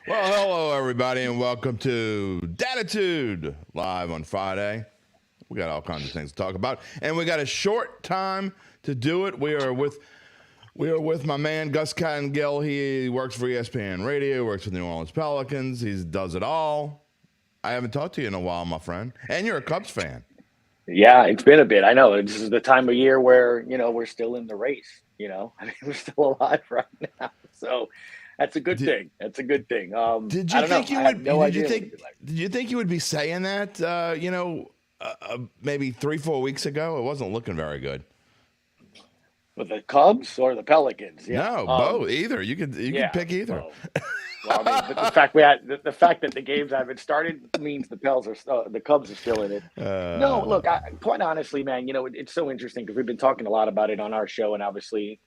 Well, hello, everybody, and welcome to Dattitude live on Friday. We got all kinds of things to talk about, and we got a short time to do it. We are with my man Gus Kattengell. He works for ESPN Radio, works for the New Orleans Pelicans. He does it all. I haven't talked to you in a while, my friend, and you're a Cubs fan. Yeah, it's been a bit. I know this is the time of year where we're still in the race. I mean, we're still alive right now, so that's a good thing. That's a good thing. Did I you don't know. think you I have would? no idea what it'd be like. Did you think you would be saying that? Maybe 3-4 weeks ago, it wasn't looking very good. With the Cubs or the Pelicans? Yeah. No, both. Either you could pick either. Well, I mean, the fact that the games haven't started means the Cubs are still in it. No, look, quite honestly, man, it's so interesting because we've been talking a lot about it on our show, and obviously,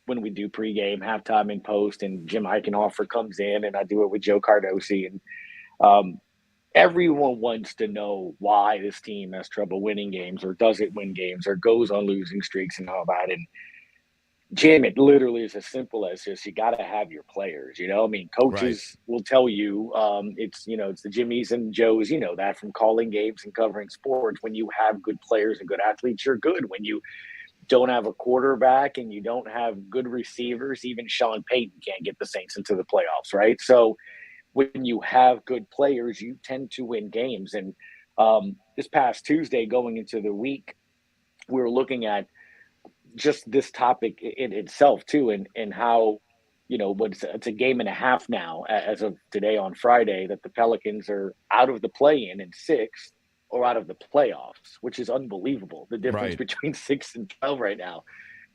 when we do pregame, halftime, and post, and Jim Eichenhofer comes in, and I do it with Joe Cardosi, and everyone wants to know why this team has trouble winning games, or doesn't win games, or goes on losing streaks and all that. And Jim, it literally is as simple as just you got to have your players. I mean, coaches will tell you it's the Jimmies and Joes. That from calling games and covering sports. When you have good players and good athletes, you're good. When you don't have a quarterback and you don't have good receivers, even Sean Payton can't get the Saints into the playoffs, right? So when you have good players, you tend to win games. And this past Tuesday, going into the week, we were looking at just this topic in itself too, and how it's a game and a half now as of today on Friday that the Pelicans are out of the play-in and 6th, or out of the playoffs, which is unbelievable. The difference between 6 and 12 right now,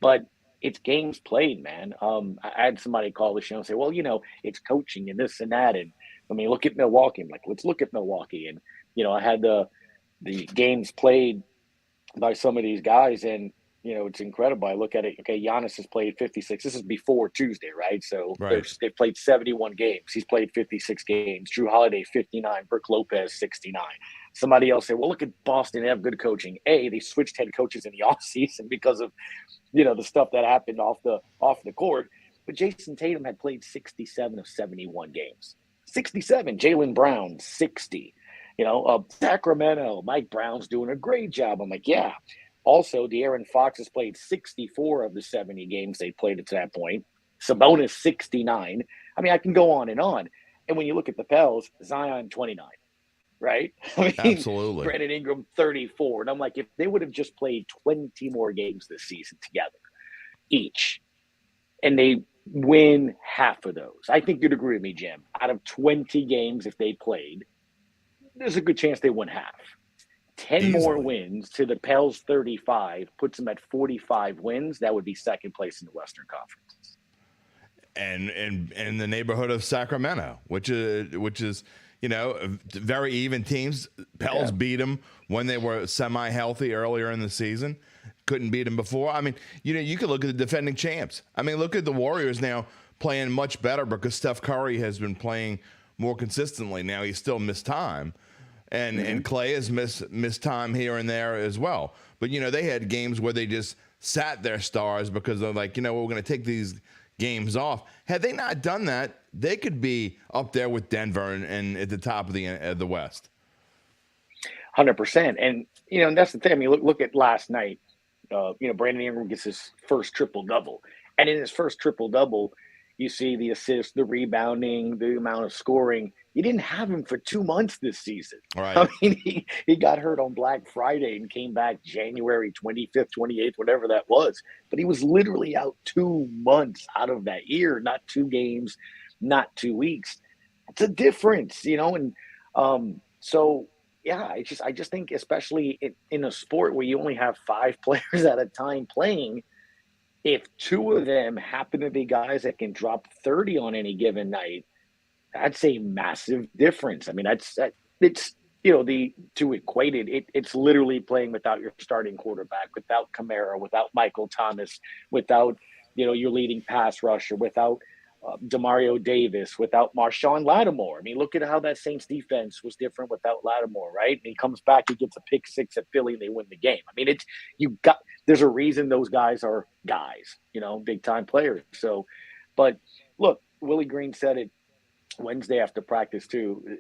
but it's games played, man. I had somebody call the show and say, well, it's coaching and this and that, and I mean, look at Milwaukee. I'm like, let's look at Milwaukee, and I had the games played by some of these guys, and it's incredible. I look at it. Okay, Giannis has played 56. This is before Tuesday, right? So they've played 71 games. He's played 56 games. Drew Holiday, 59. Brook Lopez, 69. Somebody else said, well, look at Boston. They have good coaching. They switched head coaches in the offseason because of, the stuff that happened off the court. But Jason Tatum had played 67 of 71 games. 67. Jaylen Brown, 60. Sacramento, Mike Brown's doing a great job. I'm like, yeah. Also, De'Aaron Fox has played 64 of the 70 games they played to that point. Sabonis, 69. I mean, I can go on. And when you look at the Pels, Zion, 29, right? I mean, absolutely. Brandon Ingram, 34. And I'm like, if they would have just played 20 more games this season together, each, and they win half of those, I think you'd agree with me, Jim. Out of 20 games, if they played, there's a good chance they win half. 10 Easily. More wins to the Pels 35 puts them at 45 wins. That would be second place in the Western Conference. And in the neighborhood of Sacramento, which is very even teams. Pels beat them when they were semi-healthy earlier in the season. Couldn't beat them before. I mean, you could look at the defending champs. I mean, look at the Warriors now playing much better because Steph Curry has been playing more consistently. Now he's still missed time. And Clay has missed time here and there as well. But, they had games where they just sat their stars because they're like, we're going to take these games off. Had they not done that, they could be up there with Denver and at the top of the West. 100%. And, and that's the thing. I mean, look at last night. Brandon Ingram gets his first triple-double. And in his first triple-double, you see the assist, the rebounding, the amount of scoring. You didn't have him for 2 months this season. Right. I mean, he got hurt on Black Friday and came back January 25th, 28th, whatever that was. But he was literally out 2 months out of that year, not 2 games, not 2 weeks. It's a difference, And so, yeah, I just think, especially in a sport where you only have 5 players at a time playing, if 2 of them happen to be guys that can drop 30 on any given night, that's a massive difference. I mean, it's to equate it, it's literally playing without your starting quarterback, without Kamara, without Michael Thomas, without your leading pass rusher, without Demario Davis, without Marshawn Lattimore. I mean, look at how that Saints defense was different without Lattimore, right? And he comes back, he gets a pick 6 at Philly, and they win the game. I mean, there's a reason those guys are guys, big time players. So, but look, Willie Green said it Wednesday after practice too.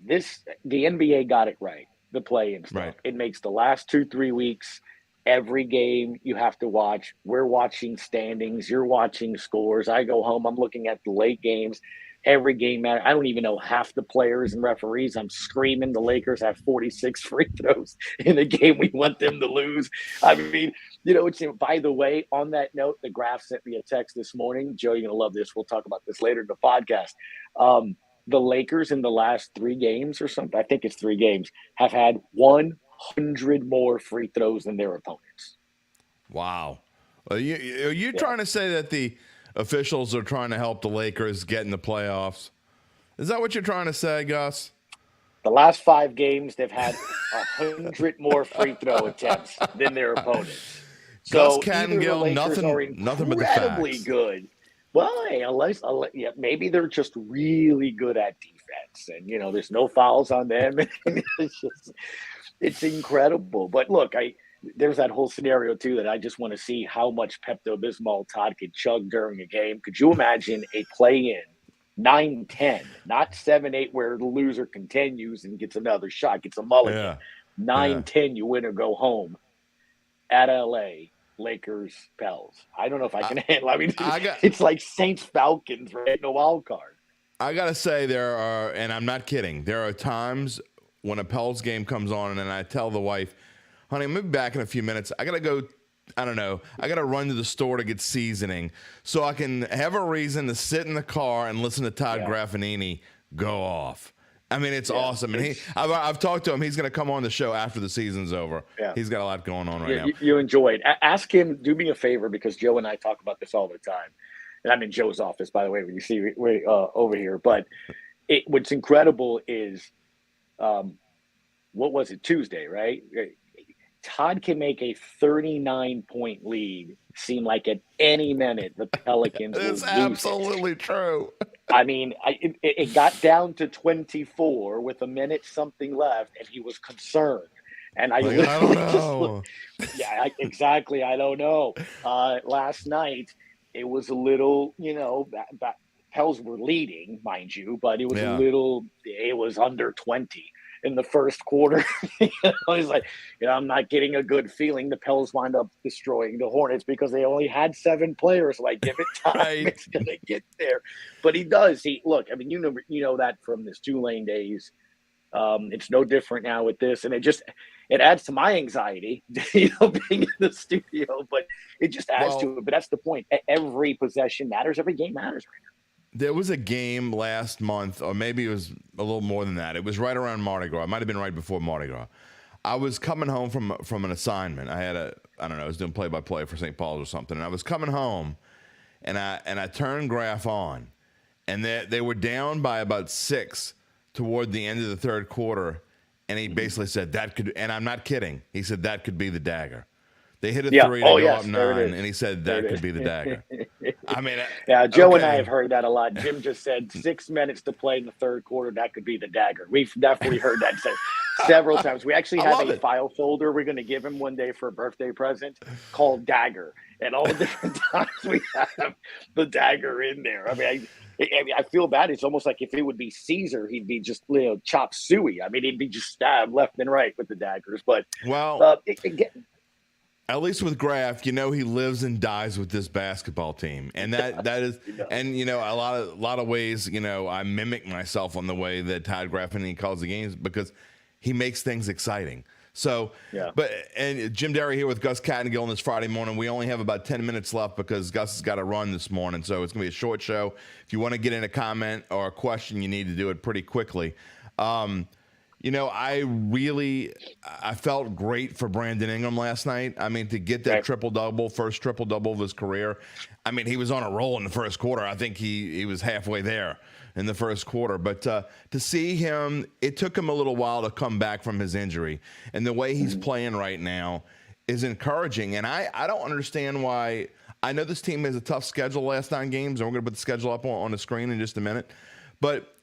The NBA got it right. The play-in stuff. Right. It makes the last 2-3 weeks. Every game you have to watch. We're watching standings. You're watching scores. I go home. I'm looking at the late games. Every game matters. I don't even know half the players and referees. I'm screaming the Lakers have 46 free throws in a game we want them to lose. I mean, it's, by the way, on that note, the Graph sent me a text this morning. Joe, you're going to love this. We'll talk about this later in the podcast. The Lakers in the last 3 games or something, I think it's 3 games, have had 100 more free throws than their opponents. Wow. Are you trying to say that the officials are trying to help the Lakers get in the playoffs? Is that what you're trying to say, Gus? The last 5 games, they've had 100 more free throw attempts than their opponents. So Gus Kattengell, nothing but the incredibly facts. Good. Well, hey, maybe they're just really good at defense, and there's no fouls on them. It's incredible. But look, there's that whole scenario too that I just want to see how much Pepto-Bismol Todd could chug during a game. Could you imagine a play-in 9-10, not 7-8, where the loser continues and gets another shot, gets a mulligan. 9-10, you win or go home at LA. Lakers, Pels. I don't know if I can handle. I mean, it's like Saints, Falcons, right? No wild card. I gotta say, there are, and I'm not kidding, there are times when a Pels game comes on, and I tell the wife, "Honey, I'm gonna be back in a few minutes. I gotta go. I don't know. I gotta run to the store to get seasoning, so I can have a reason to sit in the car and listen to Todd Graffinini go off." I mean, it's awesome. And I've talked to him. He's going to come on the show after the season's over. Yeah. He's got a lot going on right now. You enjoy it. Ask him, do me a favor, because Joe and I talk about this all the time. And I'm in Joe's office, by the way, when you see me over here. But what's incredible is, what was it, Tuesday, right? Todd can make a 39-point lead seem like at any minute the Pelicans will lose. It's absolutely true. I mean, it got down to 24 with a minute something left, and he was concerned. And I don't know. Exactly. I don't know. Last night, it was a little, Pels were leading, mind you, but it was it was under 20 in the first quarter. He's like, I'm not getting a good feeling. The Pels wind up destroying the Hornets because they only had 7 players. Like, give it time. Right. It's going to get there. But he does. Look, I mean, you know that from his Tulane days. It's no different now with this. And it adds to my anxiety, being in the studio, but it just adds to it. But that's the point. Every possession matters. Every game matters right now. There was a game last month, or maybe it was a little more than that. It was right around Mardi Gras. It might have been right before Mardi Gras. I was coming home from an assignment. I was doing play-by-play for St. Paul's or something, and I was coming home, and I turned Graph on, and they were down by about 6 toward the end of the third quarter, and he basically said that could, and I'm not kidding, he said that could be the dagger. They hit a 3 to go up 9, and he said that could be the dagger. I mean, Joe and I have heard that a lot. Jim just said 6 minutes to play in the third quarter, that could be the dagger. We've definitely heard that said several times. We actually have a file folder we're going to give him one day for a birthday present called Dagger. And all the different times we have the dagger in there. I mean, I feel bad. It's almost like if it would be Caesar, he'd be just chop suey. I mean, he'd be just stabbed left and right with the daggers. But at least with Graf, he lives and dies with this basketball team, and that is, and a lot of ways, I mimic myself on the way that Todd Graffinini calls the games because he makes things exciting. So, and Jim Derry here with Gus Kattengell on this Friday morning. We only have about 10 minutes left because Gus has got to run this morning, so it's going to be a short show. If you want to get in a comment or a question, you need to do it pretty quickly. I felt great for Brandon Ingram last night. I mean, to get that triple-double, first triple-double of his career. I mean, he was on a roll in the first quarter. I think he was halfway there in the first quarter. But to see him, it took him a little while to come back from his injury. And the way he's playing right now is encouraging. And I don't understand why. I know this team has a tough schedule the last 9 games, and we're going to put the schedule up on the screen in just a minute. But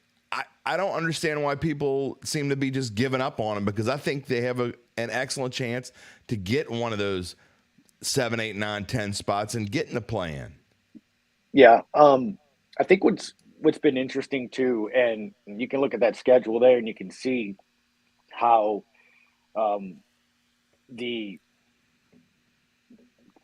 I don't understand why people seem to be just giving up on them, because I think they have an excellent chance to get one of those 7, 8, 9, 10 spots and get in the play-in. Yeah. I think what's what's been interesting too, and you can look at that schedule there, and you can see how um, the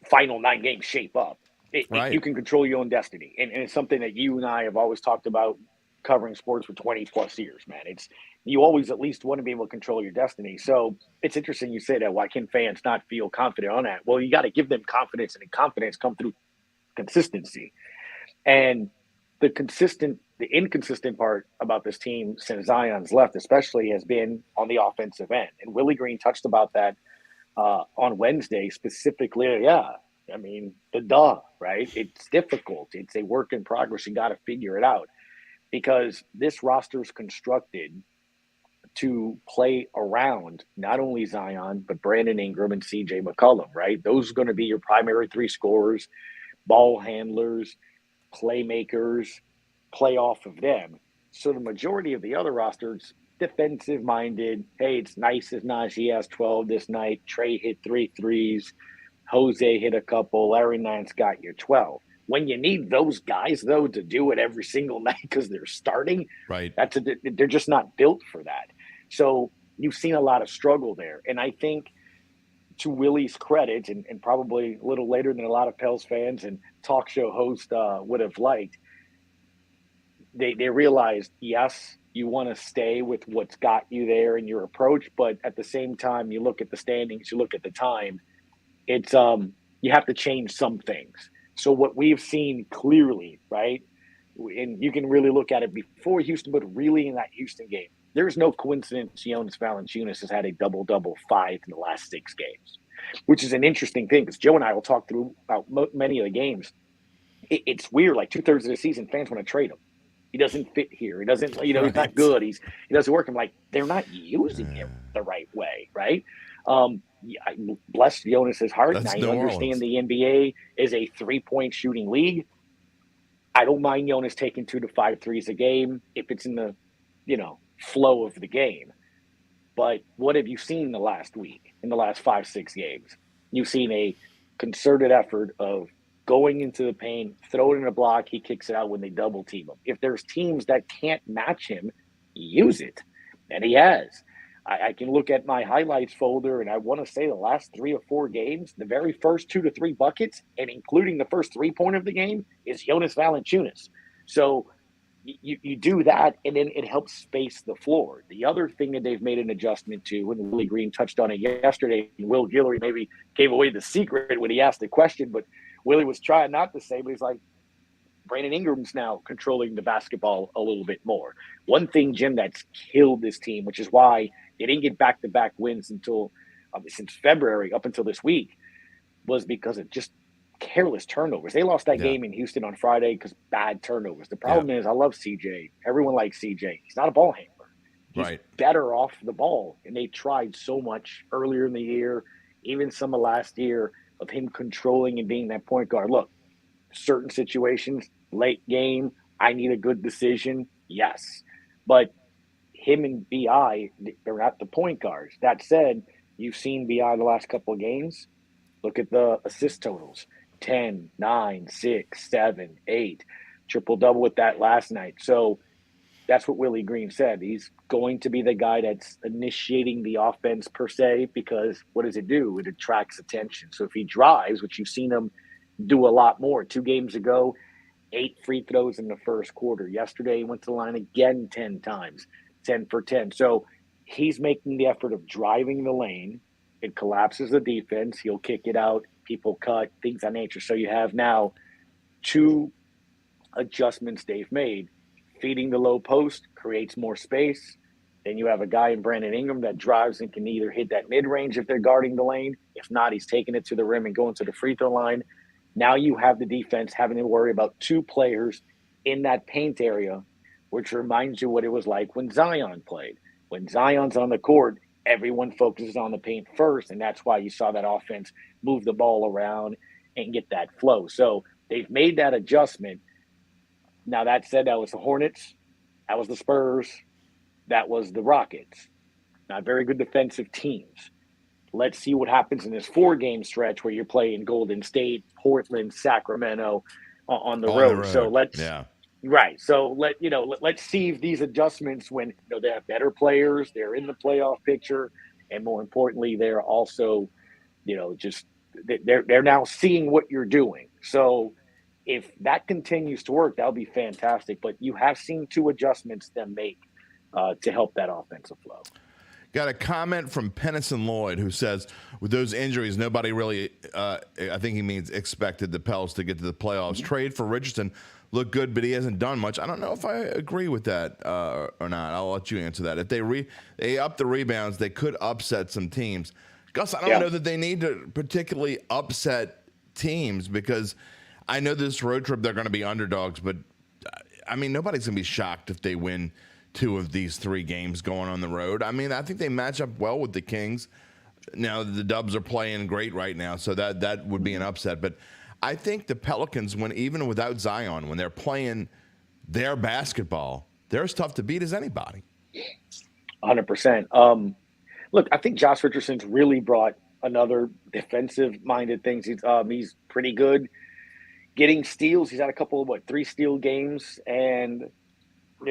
final 9 games shape up. You Right. can control your own destiny, and it's something that you and I have always talked about covering sports for 20 plus years, man. It's you always at least want to be able to control your destiny. So it's interesting you say that. Why can fans not feel confident on that? Well, you got to give them confidence, and the confidence come through consistency. And the inconsistent part about this team since Zion's left, especially, has been on the offensive end. And Willie Green touched about that on Wednesday specifically. Yeah, I mean, right? It's difficult. It's a work in progress. You got to figure it out because this roster is constructed to play around not only Zion, but Brandon Ingram and CJ McCollum, right? Those are going to be your primary three scorers, ball handlers, playmakers, play off of them. So the majority of the other rosters, defensive minded. Hey, it's nice as Najee has 12 this night. Trey hit 3 threes. Jose hit a couple. Larry Nance got your 12. When you need those guys, though, to do it every single night because they're starting, Right. they're just not built for that. So you've seen a lot of struggle there. And I think to Willie's credit, and probably a little later than a lot of Pels fans and talk show hosts would have liked, they realized, yes, you want to stay with what's got you there in your approach, but at the same time, you look at the standings, you look at the time, it's you have to change some things. So what we've seen clearly, right, and you can really look at it before Houston, but really in that Houston game, there's no coincidence Jonas Valanciunas has had a double-double 5 in the last 6 games, which is an interesting thing because Joe and I will talk through about many of the games. It's weird. Like 2/3 of the season, fans want to trade him. He doesn't fit here. He doesn't, he's not good. He doesn't work. I'm like, they're not using him the right way, right? I bless Jonas's heart, That's and I New understand Orleans. the NBA is a 3-point shooting league. I don't mind Jonas taking 2 to 5 threes a game if it's in the, flow of the game. But what have you seen the last week, in the last 5-6 games? You've seen a concerted effort of going into the paint, throw it in a block, he kicks it out when they double team him. If there's teams that can't match him, use it. And he has. I can look at my highlights folder, and I want to say the last 3 or 4 games, the very first 2 to 3 buckets, and including the first 3-point of the game, is Jonas Valanciunas. So you do that, and then it helps space the floor. The other thing that they've made an adjustment to, and Willie Green touched on it yesterday, and Will Guillory maybe gave away the secret when he asked the question, but Willie was trying not to say, but he's like, Brandon Ingram's now controlling the basketball a little bit more. One thing, Jim, that's killed this team, which is why they didn't get back-to-back wins until since February up until this week, was because of just careless turnovers. They lost that game in Houston on Friday because bad turnovers. The problem is, I love CJ. Everyone likes CJ. He's not a ball handler. He's better off the ball. And they tried so much earlier in the year, even some of last year, of him controlling and being that point guard. Look, certain situations, late game, I need a good decision. Yes. But him and BI, they're not the point guards. That said, you've seen BI the last couple of games. Look at the assist totals. 10, 9, 6, 7, 8. Triple-double with that last night. So that's what Willie Green said. He's going to be the guy that's initiating the offense per se, because what does it do? It attracts attention. So if he drives, which you've seen him do a lot more. 2 games ago, 8 free throws in the first quarter. Yesterday, he went to the line again 10 times, 10 for 10. So he's making the effort of driving the lane. It collapses the defense. He'll kick it out. People cut, things of that nature. So you have now 2 adjustments they've made. Feeding the low post creates more space. Then you have a guy in Brandon Ingram that drives and can either hit that mid-range if they're guarding the lane. If not, he's taking it to the rim and going to the free throw line. Now you have the defense having to worry about 2 players in that paint area, which reminds you what it was like when Zion played. When Zion's on the court, everyone focuses on the paint first, and that's why you saw that offense move the ball around and get that flow. So they've made that adjustment. Now, that said, that was the Hornets, that was the Spurs, that was the Rockets. Not very good defensive teams. Let's see what happens in this 4-game stretch where you're playing Golden State, Portland, Sacramento on the road. So let's Right. So let's see if these adjustments, when they have better players, they're in the playoff picture, and more importantly, they're also, just they're now seeing what you're doing. So if that continues to work, that'll be fantastic. But you have seen two adjustments them make to help that offensive flow. Got a comment from Pennison Lloyd who says, with those injuries, nobody really, I think he means expected the Pels to get to the playoffs. Mm-hmm. Trade for Richardson looked good, but he hasn't done much. I don't know if I agree with that or not. I'll let you answer that. If they up the rebounds, they could upset some teams. Gus, I don't know that they need to particularly upset teams, because I know this road trip they're going to be underdogs, but I mean, nobody's going to be shocked if they win 2 of these 3 games going on the road. I mean, I think they match up well with the Kings. Now, the Dubs are playing great right now, so that would be an upset. But I think the Pelicans, even without Zion, when they're playing their basketball, they're as tough to beat as anybody. 100%. Look, I think Josh Richardson's really brought another defensive-minded things. He's pretty good getting steals. He's had a couple of 3 steal games, and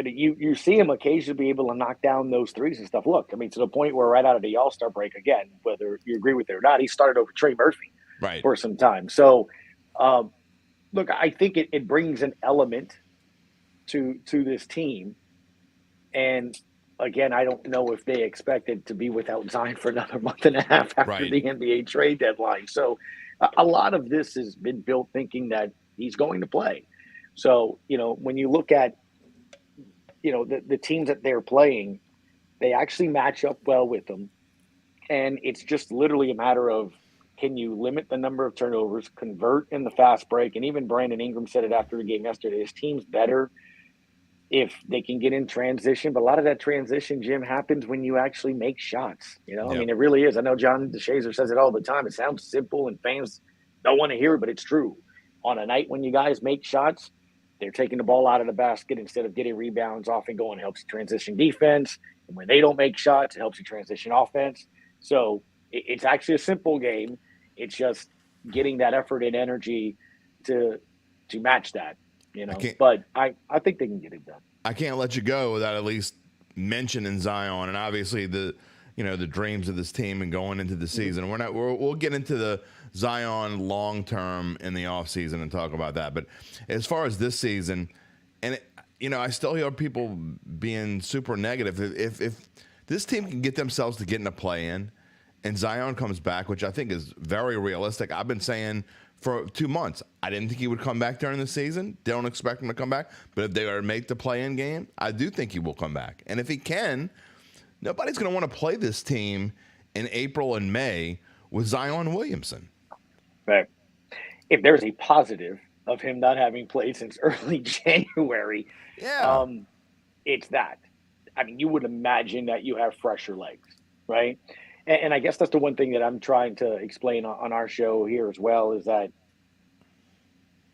you see him occasionally be able to knock down those threes and stuff. Look, I mean, to the point where right out of the All-Star break, again, whether you agree with it or not, he started over Trey Murphy for some time. So, look, I think it brings an element to this team. And again, I don't know if they expected to be without Zion for another month and a half after the NBA trade deadline. So a lot of this has been built thinking that he's going to play. So, when you look at the teams that they're playing, they actually match up well with them. And it's just literally a matter of, can you limit the number of turnovers, convert in the fast break? And even Brandon Ingram said it after the game yesterday. His team's better if they can get in transition. But a lot of that transition, Jim, happens when you actually make shots. I mean, it really is. I know John DeShazer says it all the time. It sounds simple and fans don't want to hear it, but it's true. On a night when you guys make shots, they're taking the ball out of the basket instead of getting rebounds off and going. It helps you transition defense. And when they don't make shots, it helps you transition offense. So it's actually a simple game. It's just getting that effort and energy to match that, But I think they can get it done. I can't let you go without at least mentioning Zion, and obviously the dreams of this team and going into the season. We'll get into the Zion long term in the offseason and talk about that. But as far as this season, and I still hear people being super negative. If this team can get themselves to get in a play-in and Zion comes back, which I think is very realistic. I've been saying for 2 months, I didn't think he would come back during the season. Don't expect him to come back. But if they are to make the play-in game, I do think he will come back. And if he can, nobody's going to want to play this team in April and May with Zion Williamson. Right. If there's a positive of him not having played since early January, it's that. I mean, you would imagine that you have fresher legs, right? And I guess that's the one thing that I'm trying to explain on our show here as well, is that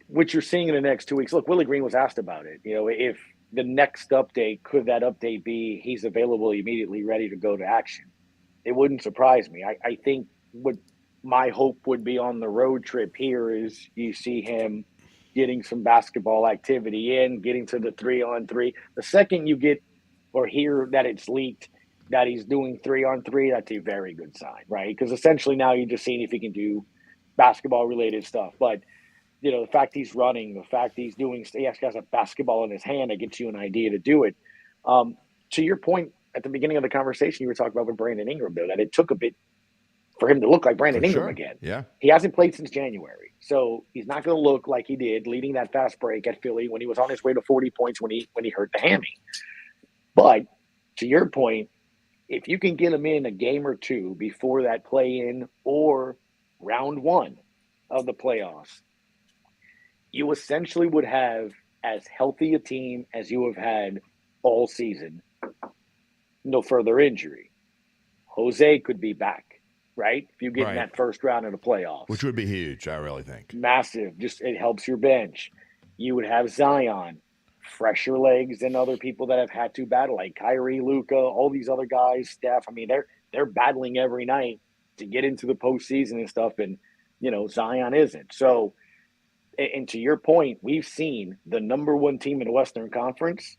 what you're seeing in the next 2 weeks. Look, Willie Green was asked about it. If the next update, could that update be he's available immediately, ready to go to action? It wouldn't surprise me. I think what my hope would be on the road trip here is you see him getting some basketball activity in, getting to the 3-on-3. The second you get or hear that it's leaked that he's doing 3-on-3, that's a very good sign, right? Because essentially now you're just seeing if he can do basketball-related stuff. But, the fact he's running, the fact he actually has a basketball in his hand, that gives you an idea to do it. To your point at the beginning of the conversation, you were talking about with Brandon Ingram, though, that it took a bit for him to look like Brandon Ingram again. Yeah. He hasn't played since January. So he's not going to look like he did leading that fast break at Philly when he was on his way to 40 points when he hurt the hammy. But to your point, if you can get him in a game or two before that play-in or round 1 of the playoffs, you essentially would have as healthy a team as you have had all season. No further injury. Jose could be back, right? If you get in that first round of the playoffs. Which would be huge, I really think. Massive. Just it helps your bench. You would have Zion, fresher legs than other people that have had to battle, like Kyrie, Luka, all these other guys, Steph. I mean, they're battling every night to get into the postseason and stuff, and Zion isn't. So And to your point, we've seen the number one team in the Western Conference.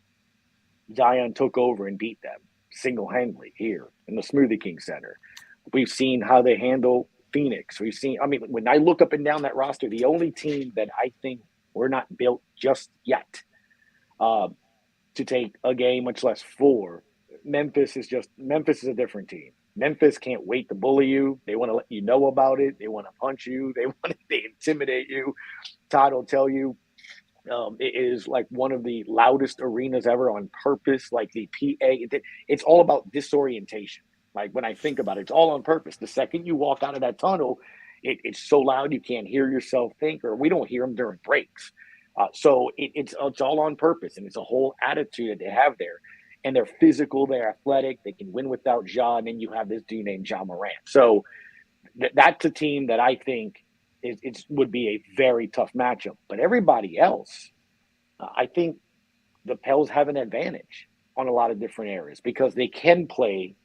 Zion took over and beat them single-handedly here in the Smoothie King Center. We've seen how they handle Phoenix. We've seen, I mean, when I look up and down that roster, the only team that I think we're not built just yet to take a game, much less four. Memphis is a different team. Memphis can't wait to bully you. They want to let you know about it. They want to punch you. They intimidate you. Todd will tell you it is like one of the loudest arenas ever on purpose. Like the PA, it's all about disorientation. Like when I think about it, it's all on purpose. The second you walk out of that tunnel, it's so loud you can't hear yourself think, or we don't hear them during breaks. So it's all on purpose, and it's a whole attitude that they have there. And they're physical, they're athletic, they can win without Ja, and then you have this dude named Ja Morant. So that's a team that I think would be a very tough matchup. But everybody else, I think the Pels have an advantage on a lot of different areas because they can play,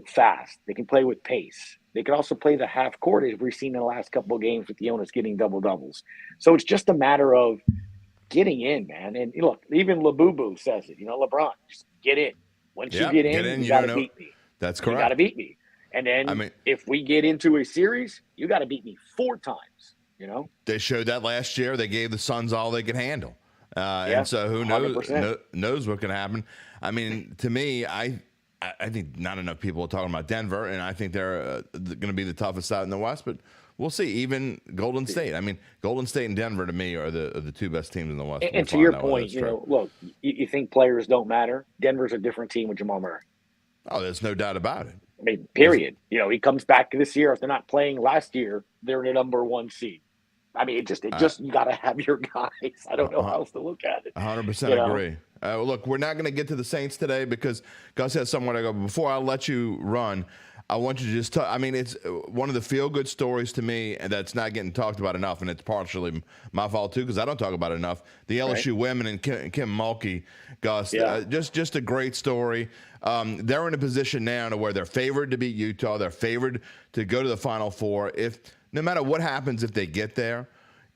fast. They can play with pace. They can also play the half court, as we've seen in the last couple of games with the Jonas getting double-doubles. So it's just a matter of getting in, man. And look, even LaBoo says it. LeBron, just get in. Once you get in, you got to beat me. That's correct. You got to beat me. And then if we get into a series, you got to beat me 4 times, They showed that last year. They gave the Suns all they could handle. And so who knows what can happen. I mean, to me, I think not enough people are talking about Denver, and I think they're going to be the toughest out in the West, but we'll see. Even Golden State. I mean, Golden State and Denver, to me, are the 2 best teams in the West. And to your point, look, you think players don't matter. Denver's a different team with Jamal Murray. Oh, there's no doubt about it. I mean, period. He comes back this year. If they're not playing last year, they're the number 1 seed. I mean, it just you got to have your guys. I don't know how else to look at it. 100% agree. Look, we're not going to get to the Saints today because Gus has somewhere to go. Before I let you run, I want you to just it's one of the feel-good stories to me, and that's not getting talked about enough, and it's partially my fault too because I don't talk about it enough. The LSU women and Kim Mulkey, Gus, just a great story. They're in a position now to where they're favored to beat Utah. They're favored to go to the Final Four. No matter what happens if they get there,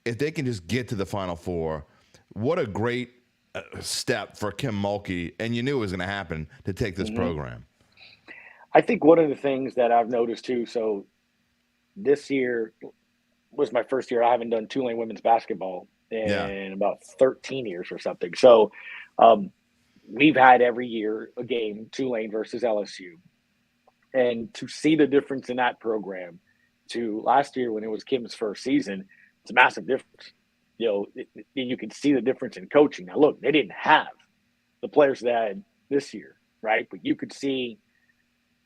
if they can just get to the Final Four, what a great step for Kim Mulkey, and you knew it was going to happen, to take this program. I think one of the things that I've noticed too, so this year was my first year. I haven't done Tulane women's basketball in about 13 years or something. So we've had every year a game, Tulane versus LSU. And to see the difference in that program to last year when it was Kim's first season, it's a massive difference. You can see the difference in coaching. Now, look, they didn't have the players they had this year, right? But you could see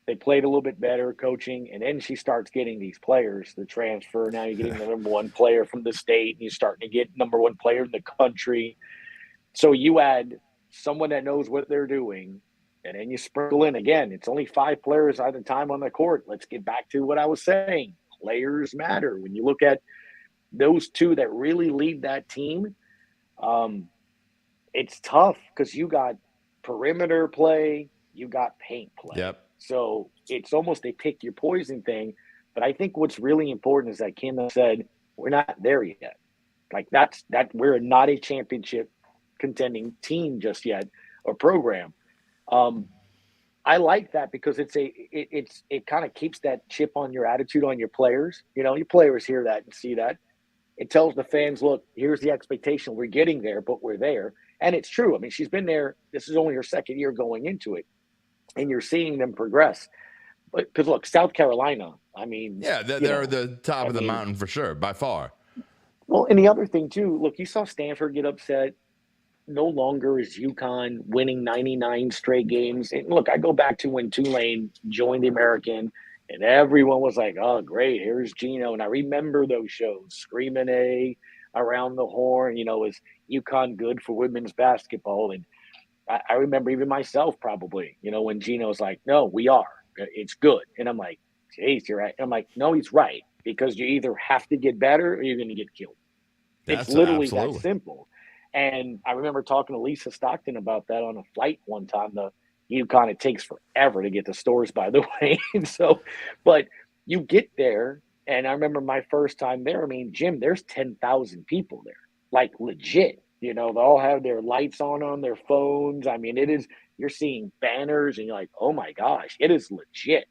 they played a little bit better coaching, and then she starts getting these players, the transfer. Now you're getting the number 1 player from the state, and you're starting to get number 1 player in the country. So you add someone that knows what they're doing, and then you sprinkle in, again, it's only 5 players at a time on the court. Let's get back to what I was saying. Players matter. When you look at those 2 that really lead that team, it's tough because you got perimeter play, you got paint play. Yep. So it's almost a pick your poison thing. But I think what's really important is that Kim said, we're not there yet. Like that we're not a championship contending team just yet, or program. I like that because it kind of keeps that chip on your attitude on your players. Your players hear that and see that. It tells the fans, look, here's the expectation. We're getting there, but we're there. And it's true. I mean, she's been there. This is only her second year going into it. And you're seeing them progress. But because, look, South Carolina, I mean. Yeah, they're the top of the mountain for sure, by far. Well, and the other thing, too, look, you saw Stanford get upset. No longer is UConn winning 99 straight games. And look, I go back to when Tulane joined the American, and everyone was like, oh, great, here's Gino. And I remember those shows, Screaming A, Around the Horn, is UConn good for women's basketball? And I remember even myself probably, when Gino's like, no, we are. It's good. And I'm like, geez, you're right. And I'm like, no, he's right. Because you either have to get better or you're going to get killed. It's literally that simple. And I remember talking to Lisa Stockton about that on a flight one time. The UConn, it takes forever to get to stores, by the way. But you get there And I remember my first time there. I mean, Jim, there's 10,000 people there, like legit. They all have their lights on their phones. I mean, you're seeing banners and you're like, oh my gosh, it is legit.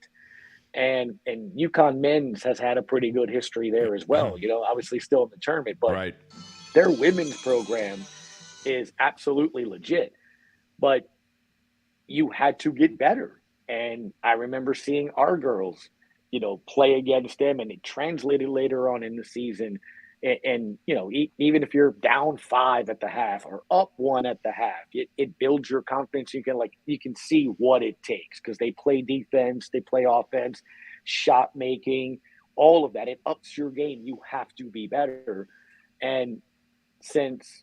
And UConn men's has had a pretty good history there as well. Obviously still in the tournament, but right. Their women's program is absolutely legit. But you had to get better. And I remember seeing our girls, play against them, and it translated later on in the season. And even if you're down 5 at the half or up 1 at the half, it builds your confidence. You can see what it takes, because they play defense, they play offense, shot making, all of that. It ups your game. You have to be better. And since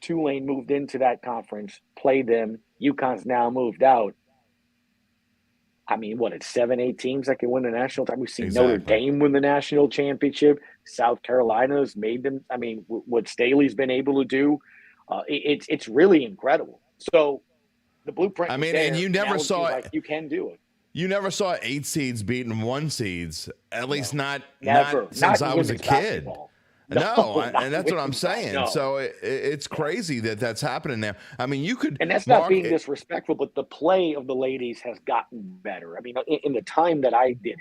Tulane moved into that conference, played them, UConn's now moved out. I mean, it's 7, 8 teams that can win the national title. We've seen Notre Dame win the national championship. South Carolina's made them. I mean, what Staley's been able to do, it's really incredible. So the blueprint. I mean, and you never saw it. You can do it. You never saw 8 seeds beating 1 seeds. At least not since not I was a kid. Basketball. No, and that's what I'm saying. No. So it's crazy that's happening now. I mean, you could, and that's not being disrespectful, but the play of the ladies has gotten better. I mean, in the time that I did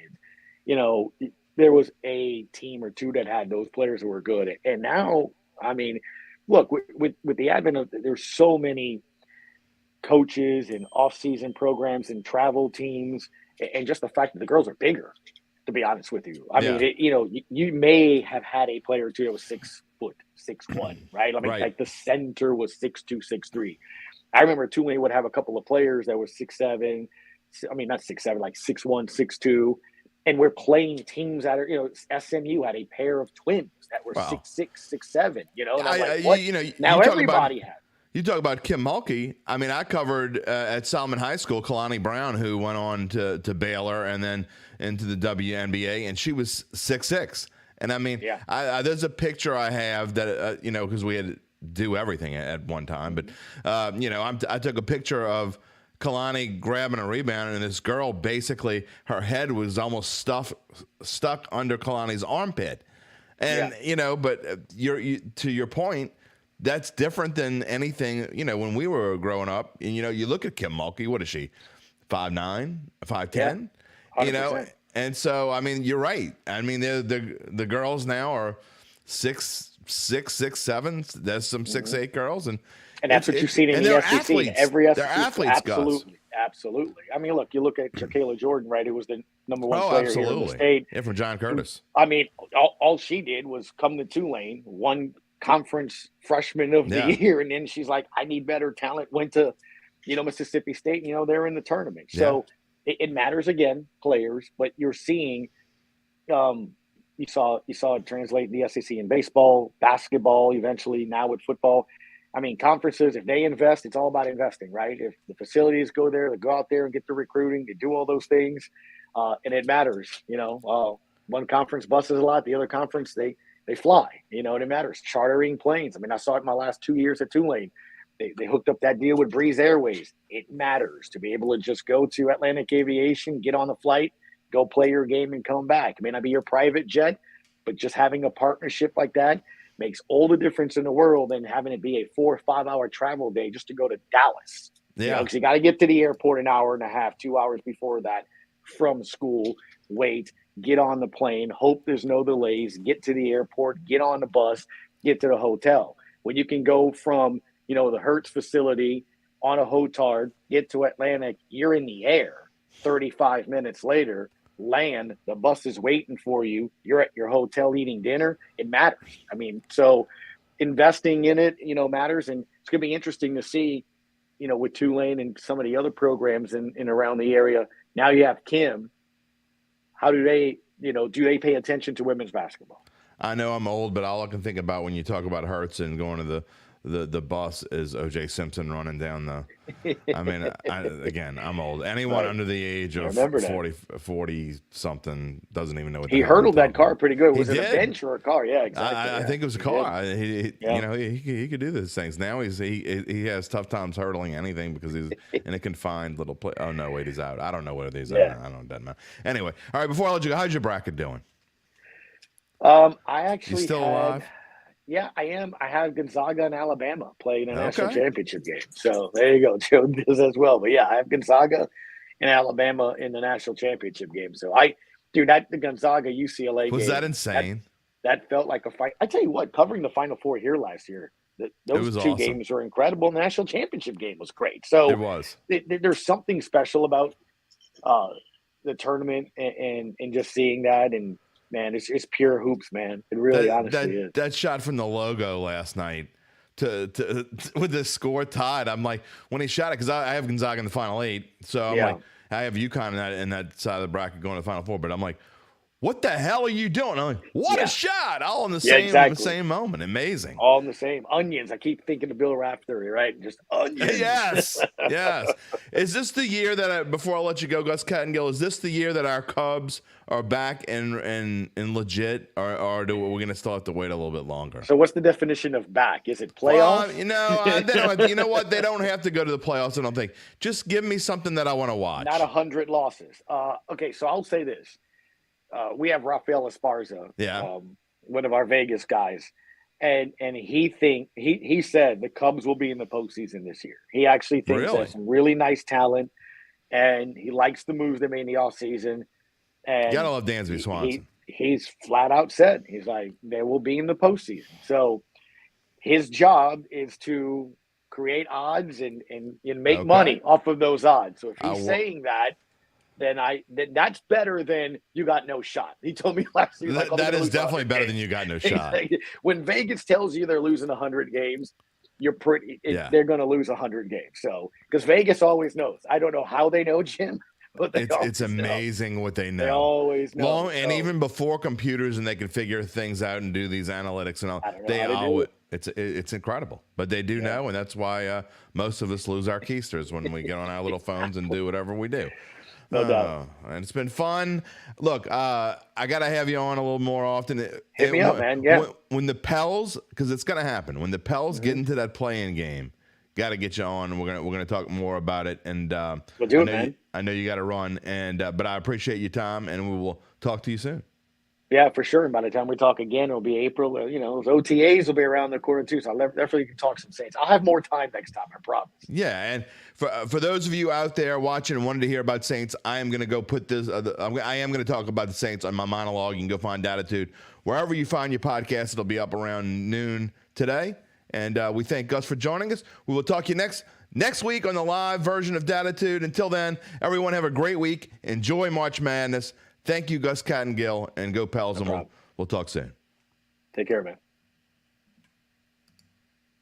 it, there was a team or two that had those players who were good, and now, I mean, look, with the advent of, there's so many coaches and off-season programs and travel teams, and just the fact that the girls are bigger. To be honest with you, I mean, you may have had a player or two that was 6 foot, 6'1", right? I mean, like the center was 6'2", 6'3". I remember Tulane would have a couple of players that were 6'7". I mean, not 6'7", like 6'1", 6'2", and we're playing teams that are, SMU had a pair of twins that were 6'6", 6'7". And I'm like, what? Now everybody has. You talk about Kim Mulkey. I mean, I covered at Solomon High School, Kalani Brown, who went on to Baylor and then into the WNBA, and she was 6'6". And I mean, there's a picture I have that, because we had to do everything at one time. But, I took a picture of Kalani grabbing a rebound, and this girl, basically, her head was almost stuck under Kalani's armpit. And, but to your point, that's different than anything, when we were growing up. And, you look at Kim Mulkey, what is she, 5'9", 5'10"? Yeah, and so, I mean, you're right. I mean, the girls now are 6'6", 6'7". There's some 6'8" girls. And that's what you've seen in the SEC. Athletes. Every SEC. They're athletes, Absolutely. I mean, look, you look at Jacqueline Jordan, right, who was the number 1 player here in the state. Yeah, from John Curtis. I mean, all she did was come to Tulane, won conference freshman of the year, and then she's like, I need better talent, went to Mississippi State, they're in the tournament. So it matters, again, players, but you're seeing you saw it translate in the SEC in baseball, basketball, eventually now with football. I mean, conferences, if they invest, it's all about investing, right? If the facilities go there, they go out there and get the recruiting, they do all those things, and it matters. One conference buses a lot, the other conference they fly, and it matters. Chartering planes. I mean, I saw it in my last 2 years at Tulane. They hooked up that deal with Breeze Airways. It matters to be able to just go to Atlantic Aviation, get on the flight, go play your game, and come back. It may not be your private jet, but just having a partnership like that makes all the difference in the world than having it be a 4 or 5 hour travel day just to go to Dallas. Yeah. Because you got to get to the airport an hour and a half, 2 hours before that from school, wait, get on the plane, hope there's no delays, get to the airport, get on the bus, get to the hotel. When you can go from, the Hertz facility on a Hotard, get to Atlantic, you're in the air 35 minutes later, land, the bus is waiting for you, you're at your hotel eating dinner, it matters. I mean, so investing in it, matters. And it's going to be interesting to see, with Tulane and some of the other programs in around the area. Now you have Kim. How do they, do they pay attention to women's basketball? I know I'm old, but all I can think about when you talk about Hertz and going to the bus is O.J. Simpson running down the. I mean, again, I'm old. Anyone under the age of 40 something doesn't even know what he hurdled that car pretty good. Was it a bench or a car? Yeah, exactly. I think it was a car. He could do these things. Now he has tough times hurdling anything because he's in a confined little place. Oh no, wait, he's out. I don't know whether he's out. I don't know. Doesn't matter. Anyway, all right. Before I let you go, how's your bracket doing? I actually still had. alive? Yeah, I am. I have Gonzaga and Alabama playing a national Okay. championship game. So there you go. Joe does as well. But yeah, I have Gonzaga and Alabama in the national championship game. So the Gonzaga UCLA Was game. that insane? That felt like a fight. I tell you what, covering the Final Four here last year, those was two awesome. games were incredible. The national championship game was great. So It was. There's something special about the tournament and just seeing that. And man, it's pure hoops, man. It really honestly is. That shot from the logo last night to with the score tied. I'm like, when he shot it, because I have Gonzaga in the Final Eight, so I'm like, I have UConn in that side of the bracket going to the Final Four, but I'm like, what the hell are you doing? I'm like, what a shot! All in the same moment. Amazing. All in the same. Onions. I keep thinking of Bill Raftery, right? Just onions. Yes. Is this the year that before I let you go, Gus Kattengell, is this the year that our Cubs are back and legit, or are we going to still have to wait a little bit longer? So what's the definition of back? Is it playoffs? Well, you know what? They don't have to go to the playoffs, I don't think. Just give me something that I want to watch. Not 100 losses. Okay, so I'll say this. We have Rafael Esparza, one of our Vegas guys, and he said the Cubs will be in the postseason this year. He actually thinks there's some really nice talent, and he likes the moves they made in the offseason. And you gotta love Dansby Swanson. He's flat out said, he's like, they will be in the postseason. So his job is to create odds and make money off of those odds. So if he's saying that, then that's better than you got no shot. He told me last year. That is definitely better than you got no shot. When Vegas tells you they're losing 100 games, they're going to lose 100 games. So because Vegas always knows. I don't know how they know, Jim. But it's amazing what they know. They always know. And even before computers and they can figure things out and do these analytics and all, it's incredible. But they do know, and that's why most of us lose our keisters when we get on our little phones and do whatever we do. No doubt. And it's been fun. Look, I got to have you on a little more often. Hit me up, man. Yeah. When the Pels, because it's going to happen, when the Pels get into that play-in game, got to get you on. We're gonna talk more about it. And we'll do it, man. I know you got to run, but I appreciate your time, and we will talk to you soon. Yeah, for sure. And by the time we talk again, it'll be April. Those OTAs will be around the corner too. So I'll definitely can talk some Saints. I'll have more time next time, I promise. Yeah, and for those of you out there watching and wanted to hear about Saints, I am going to go put this. I am going to talk about the Saints on my monologue. You can go find Dattitude wherever you find your podcast. It'll be up around noon today. And we thank Gus for joining us. We will talk to you next week on the live version of Dattitude. Until then, everyone have a great week. Enjoy March Madness. Thank you, Gus Kattengell, and go Pels, and we'll talk soon. Take care, man.